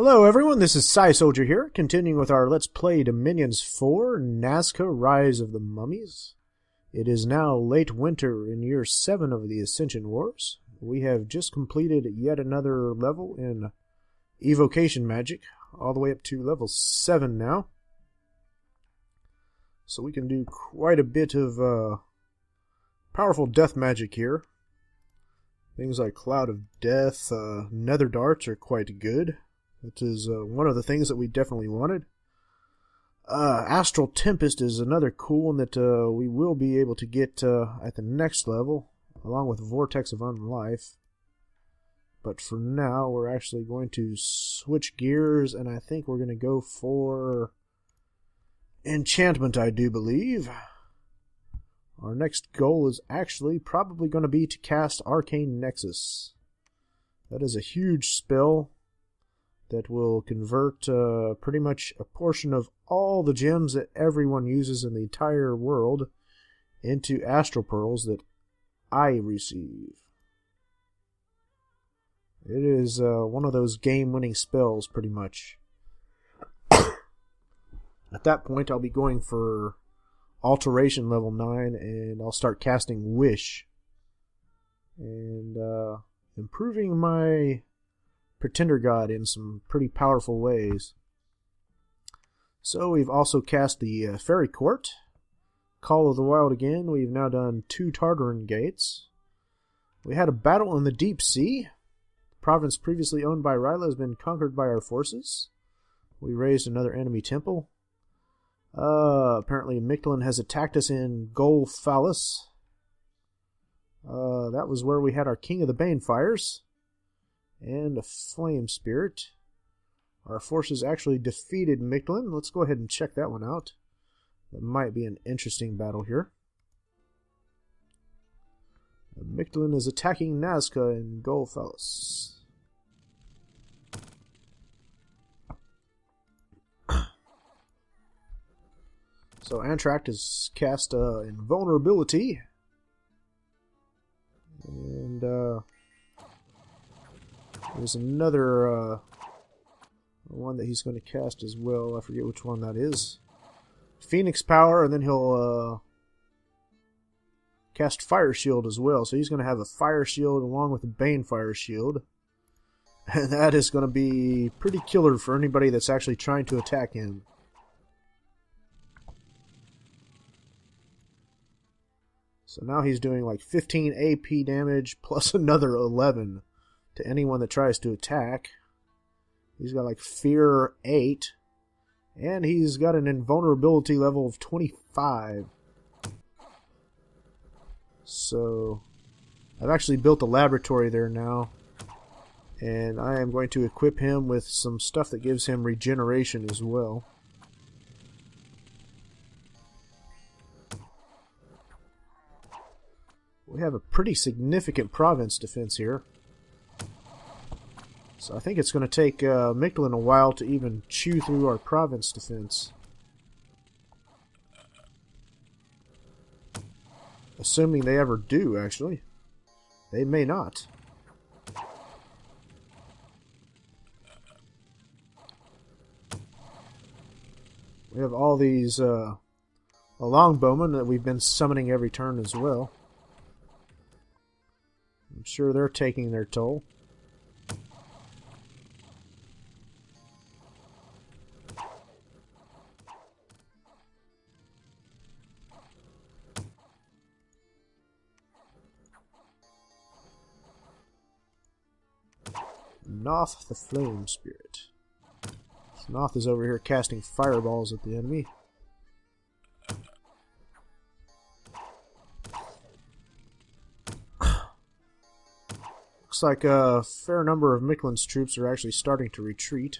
Hello everyone, this is Psy Soldier here, continuing with our Let's Play Dominions 4, Nazca, Rise of the Mummies. It is now late winter in year 7 of the Ascension Wars. We have just completed yet another level in Evocation Magic, all the way up to level 7 now. So we can do quite a bit of powerful death magic here. Things like Cloud of Death, Nether Darts are quite good. That is one of the things that we definitely wanted. Astral Tempest is another cool one that we will be able to get at the next level, along with Vortex of Unlife. But for now, we're actually going to switch gears, and I think we're going to go for Enchantment, I do believe. Our next goal is actually probably going to be to cast Arcane Nexus. That is a huge spell that will convert pretty much a portion of all the gems that everyone uses in the entire world into astral pearls that I receive. It is one of those game-winning spells, pretty much. At that point, I'll be going for Alteration level 9, and I'll start casting Wish. And improving my Pretender God in some pretty powerful ways. So we've also cast the Fairy Court, Call of the Wild again. We've now done 2 Tartarin Gates. We had a battle in the Deep Sea. The province previously owned by Ryla has been conquered by our forces. We raised another enemy temple. Apparently Mictlan has attacked us in Gol Phallus. That was where we had our King of the Banefires. And a Flame Spirit. Our forces actually defeated Mictlan. Let's go ahead and check that one out. That might be an interesting battle here. Mictlan is attacking Nazca in Gol Phallus. So Antract is cast Invulnerability. And there's another one that he's going to cast as well. I forget which one that is. Phoenix Power, and then he'll cast Fire Shield as well. So he's going to have a Fire Shield along with a Banefire Shield. And that is going to be pretty killer for anybody that's actually trying to attack him. So now he's doing like 15 AP damage plus another 11 to anyone that tries to attack. He's got like Fear 8. And he's got an invulnerability level of 25. So I've actually built a laboratory there now. And I am going to equip him with some stuff that gives him regeneration as well. We have a pretty significant province defense here. So I think it's going to take Mictlan a while to even chew through our province defense. Assuming they ever do, actually. They may not. We have all these longbowmen that we've been summoning every turn as well. I'm sure they're taking their toll. Noth the Flame Spirit. Noth is over here casting fireballs at the enemy. Looks like a fair number of Mictlan's troops are actually starting to retreat.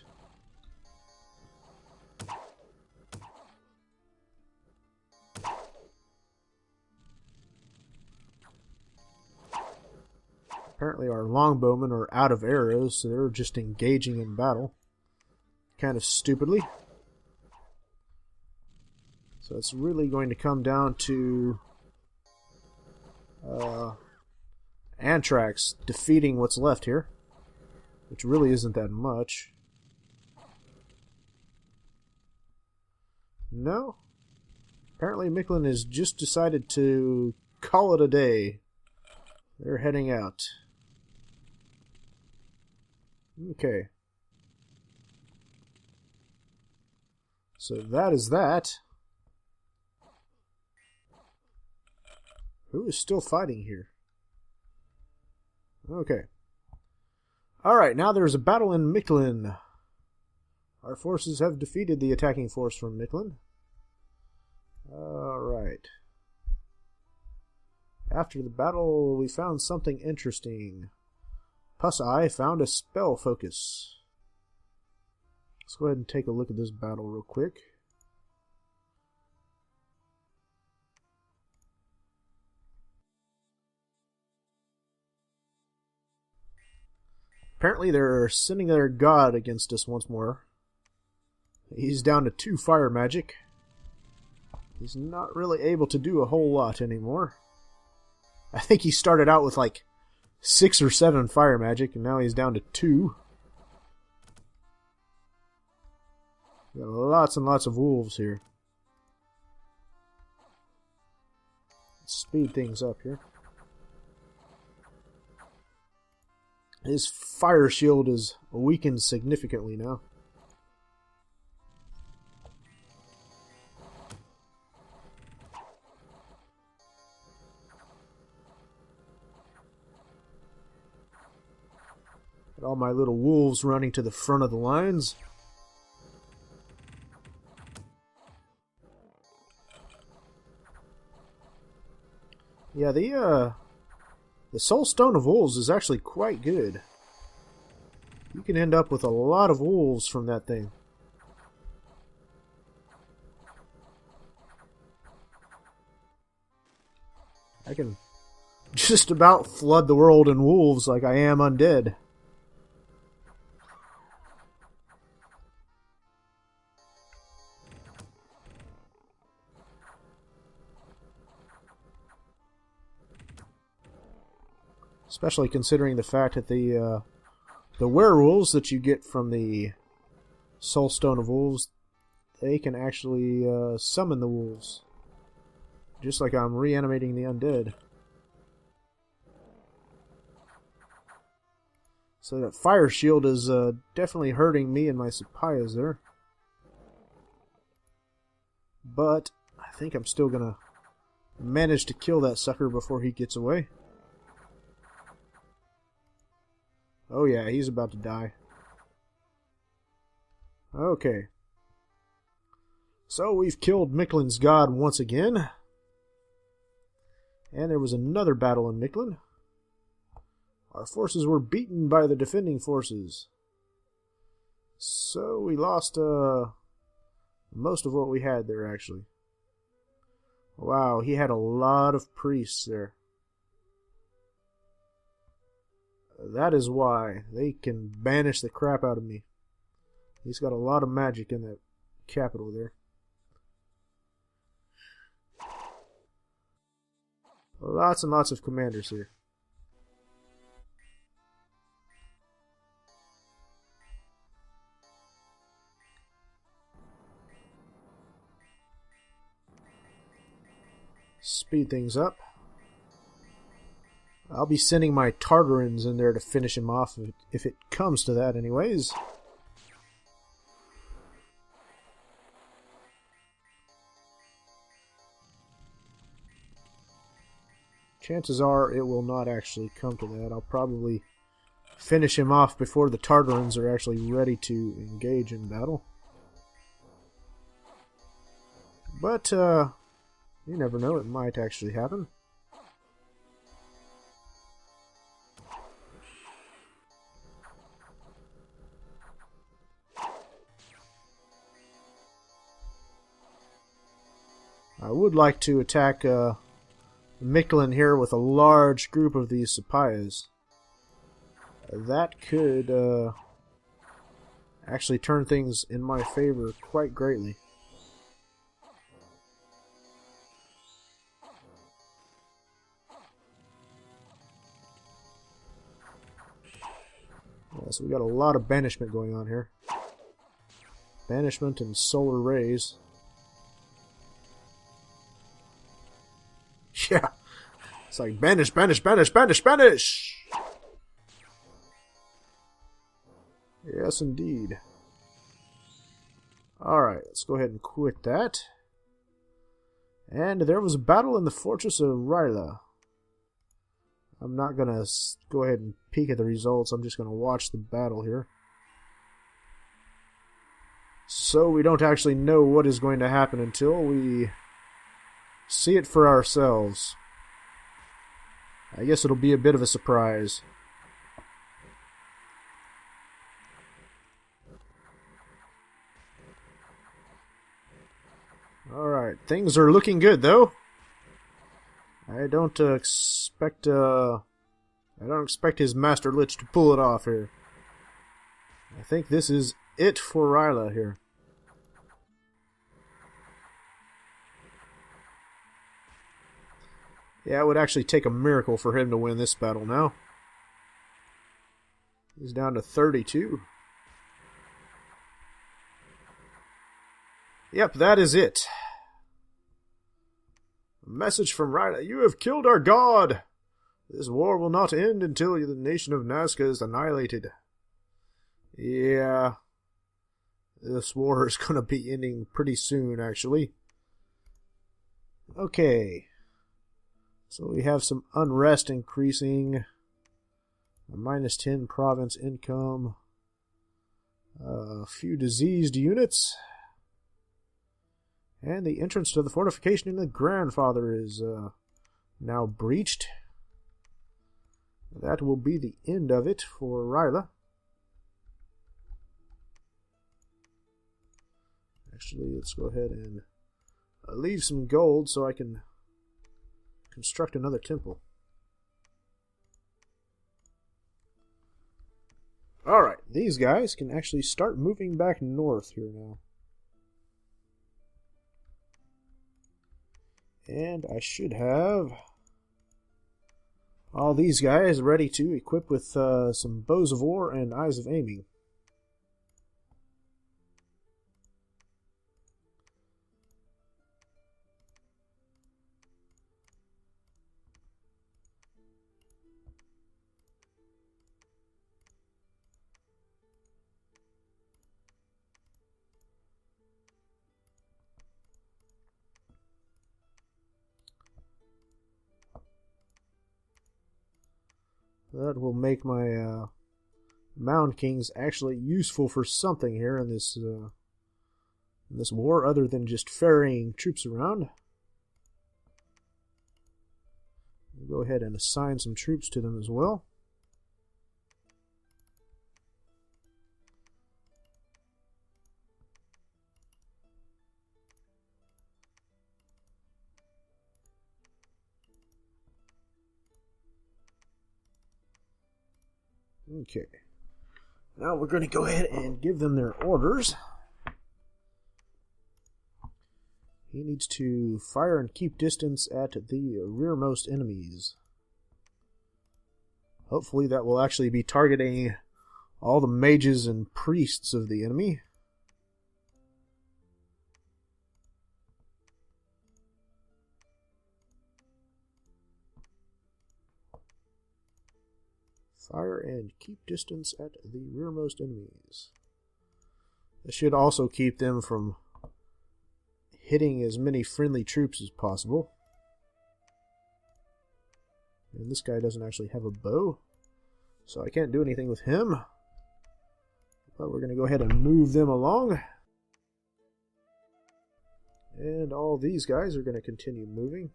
Apparently our longbowmen are out of arrows, so they're just engaging in battle. Kind of stupidly. So it's really going to come down to Antrax defeating what's left here, which really isn't that much. No. Apparently Micklin has just decided to call it a day. They're heading out. Okay. So that is that. Who is still fighting here? Okay. Alright, now there's a battle in Micklin. Our forces have defeated the attacking force from Micklin. Alright. After the battle, we found something interesting. Puss-Eye found a spell focus. Let's go ahead and take a look at this battle real quick. Apparently they're sending their god against us once more. He's down to 2 fire magic. He's not really able to do a whole lot anymore. I think he started out with like 6 or 7 fire magic, and now he's down to 2. Got lots and lots of wolves here. Let's speed things up here. His fire shield is weakened significantly now. Got all my little wolves running to the front of the lines. Yeah, the Soul Stone of Wolves is actually quite good. You can end up with a lot of wolves from that thing. I can just about flood the world in wolves like I am undead. Especially considering the fact that the werewolves that you get from the Soul Stone of Wolves, they can actually summon the wolves. Just like I'm reanimating the undead. So that fire shield is definitely hurting me and my Sapayas there. But I think I'm still gonna manage to kill that sucker before he gets away. Oh yeah, he's about to die. Okay. So we've killed Micklin's god once again. And there was another battle in Micklin. Our forces were beaten by the defending forces. So we lost most of what we had there, actually. Wow, he had a lot of priests there. That is why they can banish the crap out of me. He's got a lot of magic in that capital there. Lots and lots of commanders here. Speed things up. I'll be sending my Tartarans in there to finish him off if it comes to that anyways. Chances are it will not actually come to that. I'll probably finish him off before the Tartarans are actually ready to engage in battle. But, you never know, it might actually happen. I would like to attack Micklin here with a large group of these Sapayas. That could actually turn things in my favor quite greatly. Yeah, so we got a lot of banishment going on here. Banishment and solar rays. Yeah. It's like, banish, banish, banish, banish, banish! Yes, indeed. Alright, let's go ahead and quit that. And there was a battle in the fortress of Ryla. I'm not going to go ahead and peek at the results. I'm just going to watch the battle here. So we don't actually know what is going to happen until we see it for ourselves. I guess it'll be a bit of a surprise. Alright, things are looking good though. I don't expect his Master Lich to pull it off here. I think this is it for Ryla here. Yeah, it would actually take a miracle for him to win this battle now. He's down to 32. Yep, that is it. A message from Ryla. You have killed our god! This war will not end until the nation of Nazca is annihilated. Yeah. This war is going to be ending pretty soon, actually. Okay. So we have some unrest increasing. A -10 province income. A few diseased units. And the entrance to the fortification in the Grandfather is now breached. That will be the end of it for Ryla. Actually, let's go ahead and leave some gold so I can construct another temple. Alright, these guys can actually start moving back north here now. And I should have all these guys ready to equip with some bows of war and eyes of aiming. That will make my Mound Kings actually useful for something here in this war, other than just ferrying troops around. We'll go ahead and assign some troops to them as well. Okay. Now we're going to go ahead and give them their orders. He needs to fire and keep distance at the rearmost enemies. Hopefully that will actually be targeting all the mages and priests of the enemy. Fire and keep distance at the rearmost enemies. This should also keep them from hitting as many friendly troops as possible. And this guy doesn't actually have a bow, so I can't do anything with him. But we're going to go ahead and move them along. And all these guys are going to continue moving.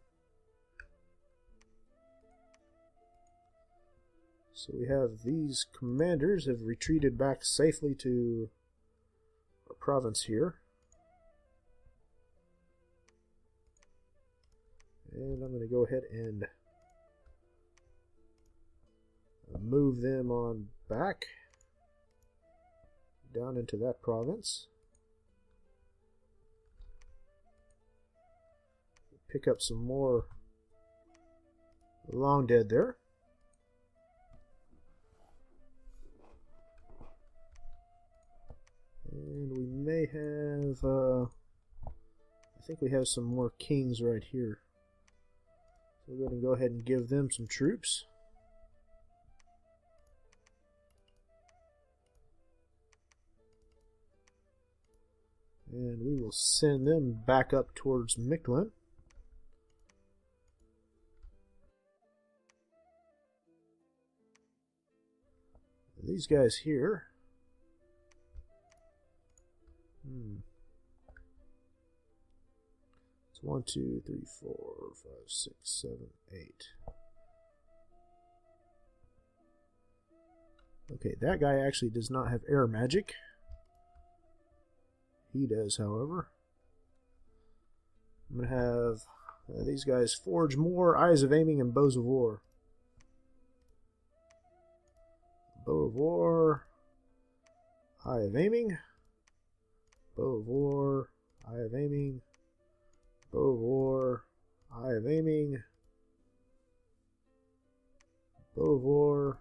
So we have these commanders have retreated back safely to our province here. And I'm going to go ahead and move them on back down into that province. Pick up some more long dead there. And we may have, I think we have some more kings right here. So we're going to go ahead and give them some troops. And we will send them back up towards Mictlan. These guys here. It's 1, 2, 3, 4, 5, 6, 7, 8. Okay, that guy actually does not have air magic. He does, however. I'm going to have these guys forge more Eyes of Aiming and Bows of War. Bow of War, Eye of Aiming, Bow of War, Eye of Aiming, Bow of War, Eye of Aiming, Bow of War,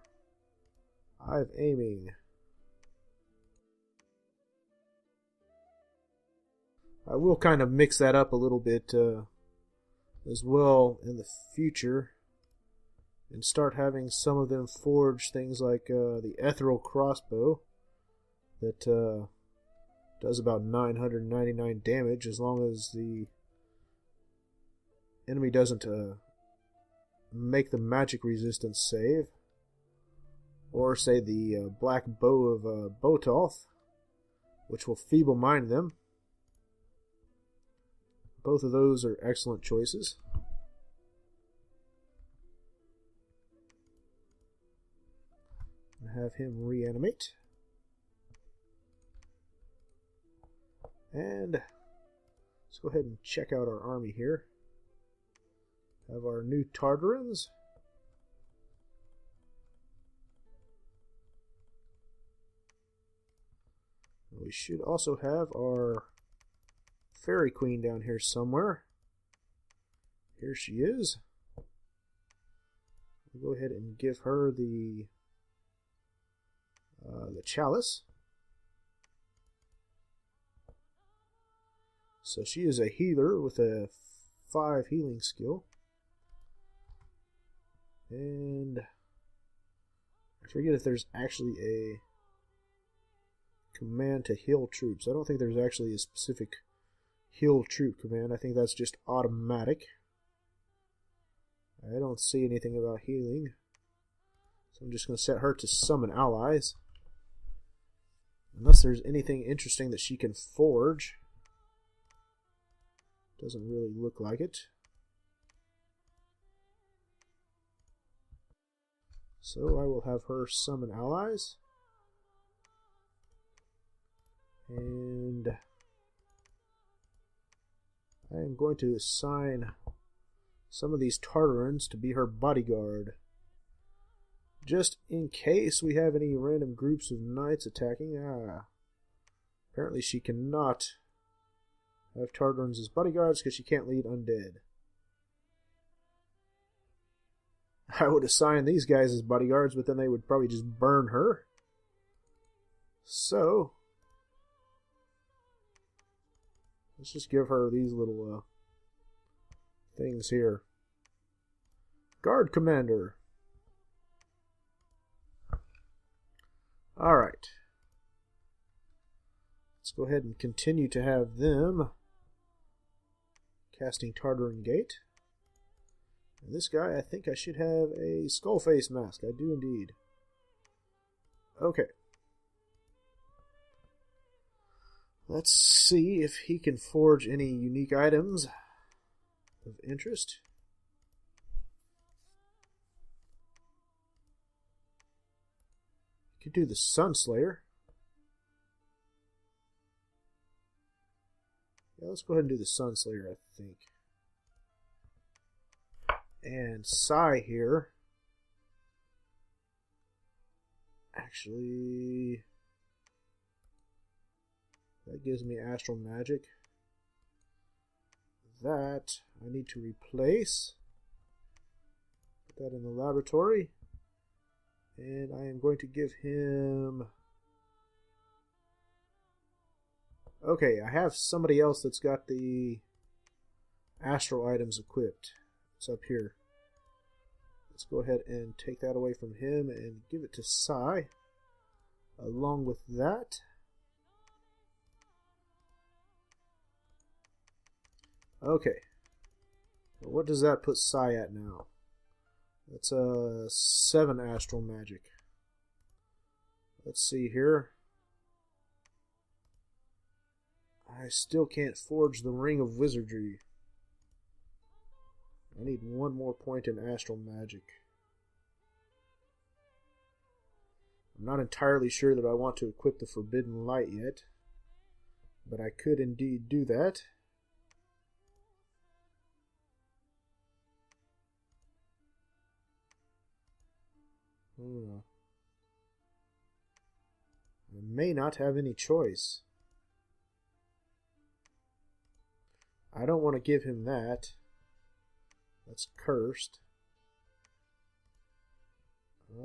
Eye of Aiming. I will kind of mix that up a little bit as well in the future and start having some of them forge things like the Ethereal Crossbow that does about 999 damage as long as the enemy doesn't make the magic resistance save, or say the Black Bow of Botolph, which will feeble mind them. Both of those are excellent choices. Have him reanimate. And let's go ahead and check out our army here. Have our new Tartarans. We should also have our Fairy Queen down here somewhere. Here she is. We'll go ahead and give her the chalice. So she is a healer with a 5 healing skill. And I forget if there's actually a command to heal troops. I don't think there's actually a specific heal troop command. I think that's just automatic. I don't see anything about healing. So I'm just going to set her to summon allies. Unless there's anything interesting that she can forge. Doesn't really look like it. So I will have her summon allies. And I am going to assign some of these Tartarans to be her bodyguard. Just in case we have any random groups of knights attacking. Apparently she cannot have Tartarans as bodyguards because she can't lead undead. I would assign these guys as bodyguards, but then they would probably just burn her. So let's just give her these little things here. Guard Commander. Alright. Let's go ahead and continue to have them casting Tartaran Gate. And this guy, I think I should have a Skullface Mask. I do indeed. Okay. Let's see if he can forge any unique items of interest. Could do the Sunslayer. Yeah, let's go ahead and do the Sunslayer, I think. And Sai here. Actually, that gives me Astral Magic. That I need to replace. Put that in the laboratory. And I am going to give him... Okay, I have somebody else that's got the astral items equipped. It's up here. Let's go ahead and take that away from him and give it to Sai. Along with that, okay. What does that put Sai at now? That's 7 astral magic. Let's see here. I still can't forge the Ring of Wizardry. I need 1 more point in astral magic. I'm not entirely sure that I want to equip the Forbidden Light yet, but I could indeed do that. I may not have any choice. I don't want to give him that. That's cursed. I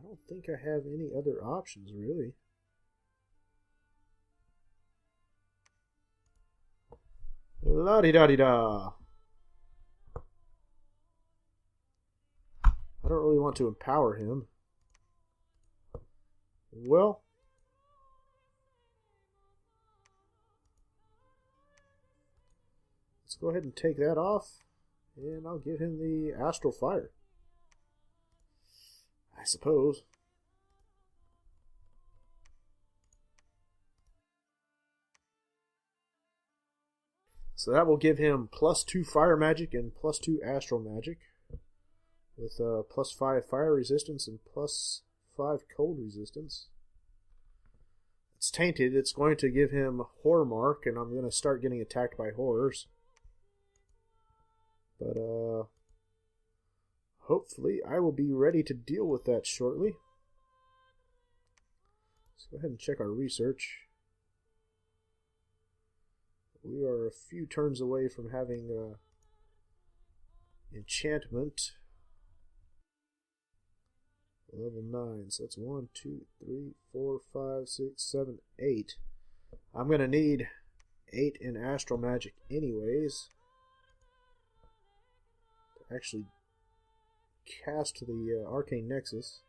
don't think I have any other options, really. La-di-da-di-da. I don't really want to empower him. Well, let's go ahead and take that off, and I'll give him the Astral Fire, I suppose. So that will give him +2 fire magic and +2 astral magic, with +5 fire resistance and +5 cold resistance. It's tainted. It's going to give him Horror Mark, and I'm going to start getting attacked by horrors. But hopefully I will be ready to deal with that shortly. Let's go ahead and check our research. We are a few turns away from having enchantment. Level 9. So that's 1, 2, 3, 4, 5, 6, 7, 8. I'm going to need 8 in astral magic anyways to actually cast the Arcane Nexus.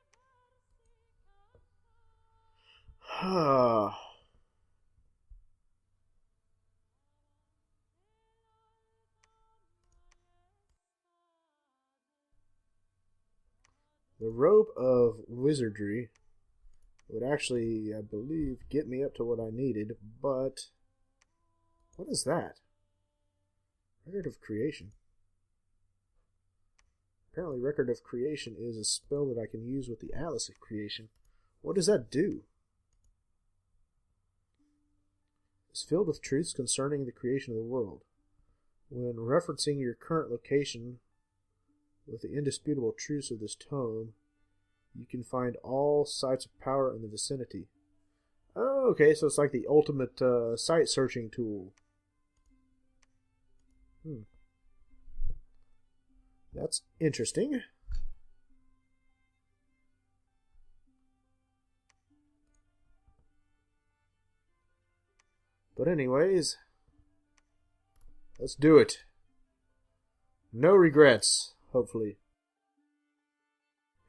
The Robe of Wizardry would actually, I believe, get me up to what I needed, but what is that? Record of Creation. Apparently Record of Creation is a spell that I can use with the Atlas of Creation. What does that do? It's filled with truths concerning the creation of the world. When referencing your current location with the indisputable truths of this tome, you can find all sites of power in the vicinity. Oh, okay, so it's like the ultimate site searching tool. That's interesting. But anyways, let's do it. No regrets, hopefully.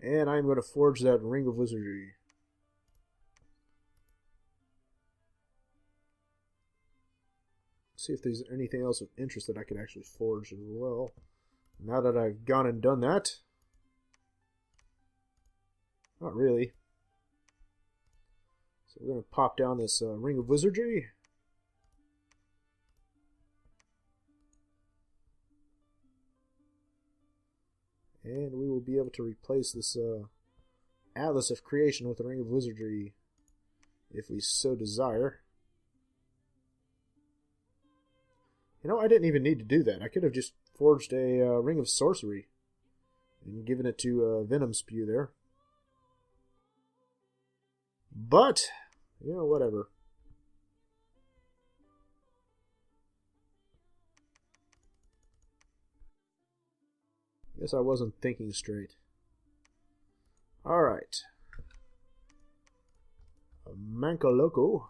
And I'm going to forge that Ring of Wizardry. See if there's anything else of interest that I could actually forge as well. Now that I've gone and done that. Not really. So we're going to pop down this Ring of Wizardry. And we will be able to replace this Atlas of Creation with the Ring of Wizardry if we so desire. You know, I didn't even need to do that. I could have just forged a Ring of Sorcery and given it to Venom Spew there. But, you know, whatever. Guess I wasn't thinking straight. Alright. Manco Loco.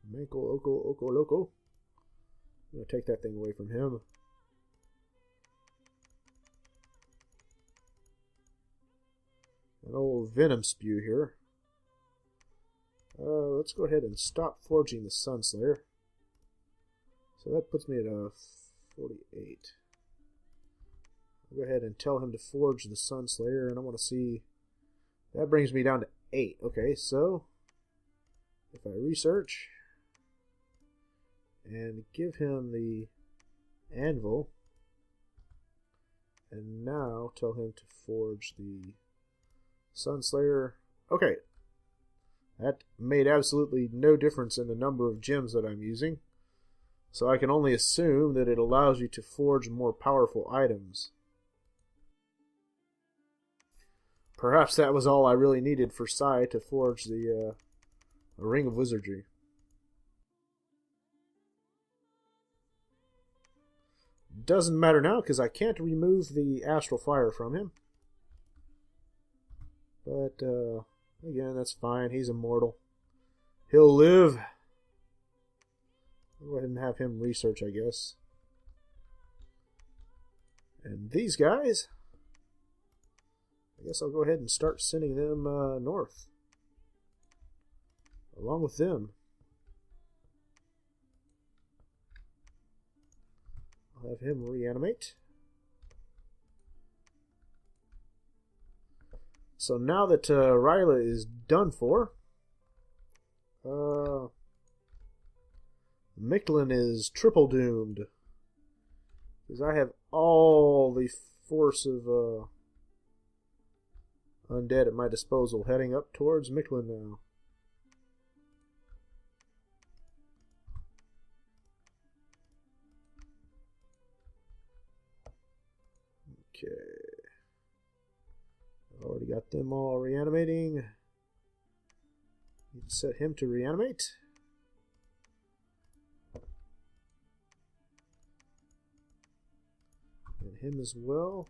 Manco Oco Oco Loco. I'm going to take that thing away from him. An old venom spew here. Let's go ahead and stop forging the Sunslayer. So that puts me at a 48. I'll go ahead and tell him to forge the Sunslayer, and I want to see... That brings me down to 8. Okay, so if I research and give him the anvil, and now tell him to forge the Sunslayer. Okay, that made absolutely no difference in the number of gems that I'm using, so I can only assume that it allows you to forge more powerful items. Perhaps that was all I really needed for Sai to forge the Ring of Wizardry. Doesn't matter now because I can't remove the Astral Fire from him. But, again, that's fine. He's immortal. He'll live. I'll go ahead and have him research, I guess. And these guys, I guess I'll go ahead and start sending them north. Along with them. I'll have him reanimate. So now that Ryla is done for, Mictlan is triple doomed. Because I have all the force of undead at my disposal, heading up towards Mictlan now. Okay. Already got them all reanimating. Need to set him to reanimate. And him as well.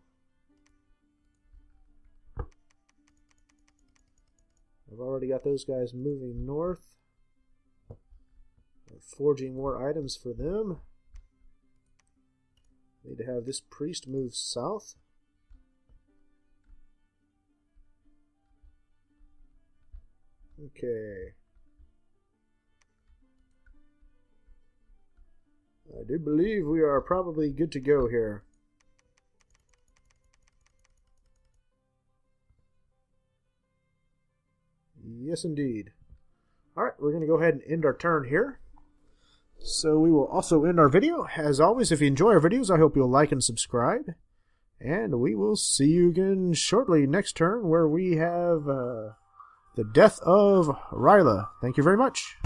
I've already got those guys moving north. I'm forging more items for them. Need to have this priest move south. Okay. I do believe we are probably good to go here. Yes, indeed. Alright, we're going to go ahead and end our turn here. So we will also end our video. As always, if you enjoy our videos, I hope you'll like and subscribe. And we will see you again shortly next turn, where we have the death of Ryla. Thank you very much.